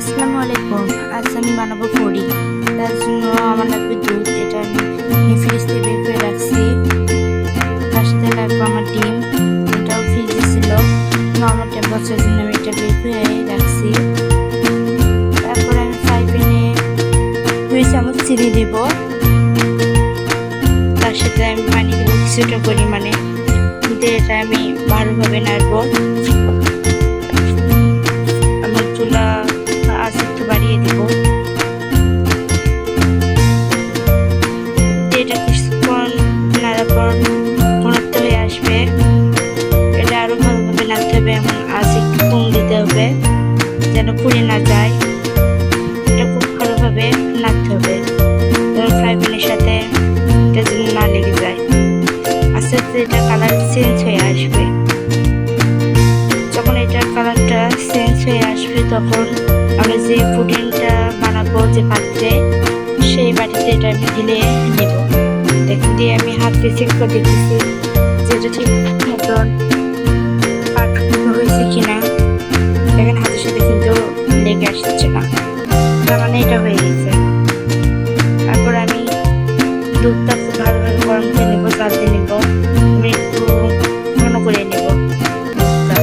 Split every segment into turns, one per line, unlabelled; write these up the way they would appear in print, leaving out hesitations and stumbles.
আসসালামু আলাইকুম। আজ আমি বানাবো ফুরি। তার জন্য আমার লাগবে দুধ, এটা আমি ফ্রিজ থেকে বের করে রাখছি। তার সাথে লাগবে আমার ডিম, এটাও ফ্রিজে ছিল। নর্মাল টেম্পারেচারের জন্য আমি এটা বের করে রাখছি। তারপর আমি ফ্রাই প্যানে 2 চামচ চিনি দেব। তার সাথে আমি পানি দেবো কিছুটা পরিমাণে। এটা আমি ভালোভাবে নাড়বো। আমার চুলা আঁচ একটু বাড়িয়ে দিব। এটা কিছুক্ষণ নাড়ার পর ঘনত্ব হয়ে আসবে। এটা আরো ভালোভাবে নাড়তে হবে, এমন আঁচ একটু কম দিতে হবে যেন পুড়ে না যায়। এটা খুব ভালোভাবে নাড়তে হবে ফ্রাই প্যানের সাথে, এটা যেন না লেগে যায়। আস্তে আস্তে এটা কালার চেঞ্জ হয়ে আসবে। যখন এটার কালারটা চেঞ্জ হয়ে আসবে তখন আমরা যে পুডিংটা বানাবো যে পাত্রে, সেই বাটিতে এটা আমি ঢেলে নেব। দেখুন দিয়ে আমি হাত দিয়ে চেক করে দেখতেছি যে এটা ঠিক মতন পারফেক্ট হয়েছে কিনা। দেখেন হাতের সাথে কিন্তু লেগে আসছে না, তার মানে এটা হয়ে গেছে। তারপর আমি দুধটা খুব ভালোভাবে গরম করে নেবো, জাল দিয়ে নেব। আমি একটু ঘন করে নেব দুধটা।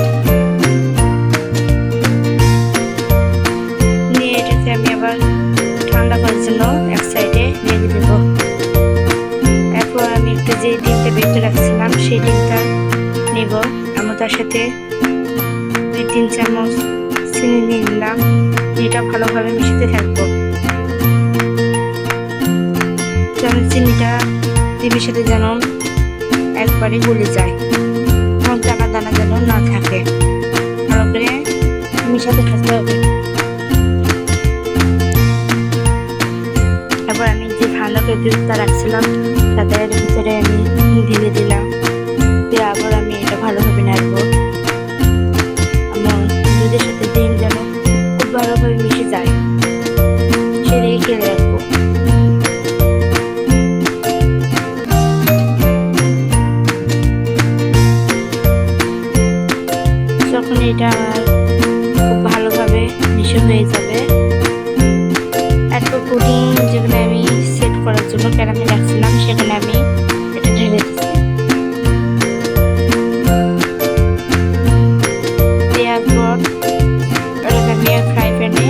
নিয়ে এটাকে আমি আবার ঠান্ডা করার জন্য এক সাইডে রেখে দেবো। এরপর আমি একটু যে ডিমটা বের করে রাখছিলাম সেই ডিমটা নেব। আমি তার সাথে 2-3 চামচ চিনি নিয়ে নিলাম। এটা ভালোভাবে মিশাতে থাকবো যেন চিনিটা ডিমের সাথে যেন একবারে গলে যায়, এবং দানা দানা যেন না থাকে। ভালো করে মিশাতে থাকতে হবে। এবার আমি যে ঠান্ডা করে দুধটা রাখছিলাম তাদের ভিতরে আমি ঢেলে দিলাম। দিয়ে আবার আমি এটা ভালোভাবে নাড়বো। আমার দুধের সাথে ডিম যেন খুব ভালোভাবে মিশে যায়, সেদিকে খেয়াল রাখবো। যখন এটা আমার খুব ভালোভাবে মিশে হয়ে যাবে, এরপর পুডিং যেখানে আমি সেট করার জন্য ক্যারামেল রাখছিলাম সেখানে আমি এটা ঢেলে দিচ্ছি। দেওয়ার পর এটাকে আমি ফ্রাই প্যানে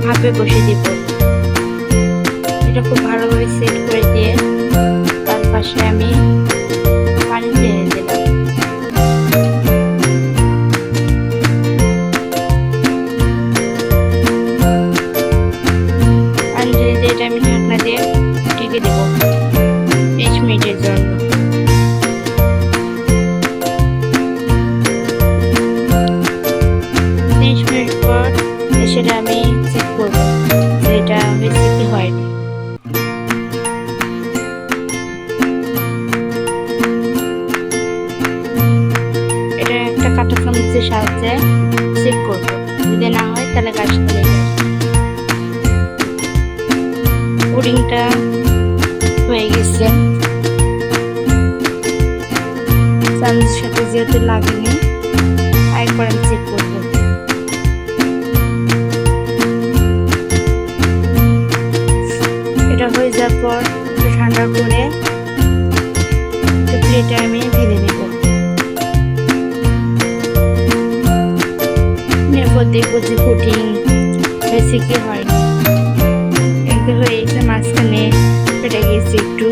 ভাপে বসিয়ে দিব। এটা খুব ভালোভাবে সেট করে দিয়ে তার পাশে আমি পানি দিয়ে দিলাম। এটা আমি ঢাকনা দিয়ে ঢেকে দেবো 5 মিনিটের জন্য। 30 মিনিট পর সেটা আমি চেক করবো যে এটা হয়েছে কি হয়নি। এটা একটা কাঁটা চামচের সাহায্যে চেক করবো, যদি না হয় তাহলে গাছ তুলে যাবে। পুডিংটা হয়ে গেছে, চামচের সাথে যেহেতু লাগেনি একবার আমি চেক করব। এটা হয়ে যাওয়ার পর একটু ঠান্ডা করে প্লেটে আমি ঢেলে নেব। এরপর দেখবো যে পুডিং হয়েছে কি হয়নি। হয়ে গেছে, মাঝখানে ফেটে গেছে একটু,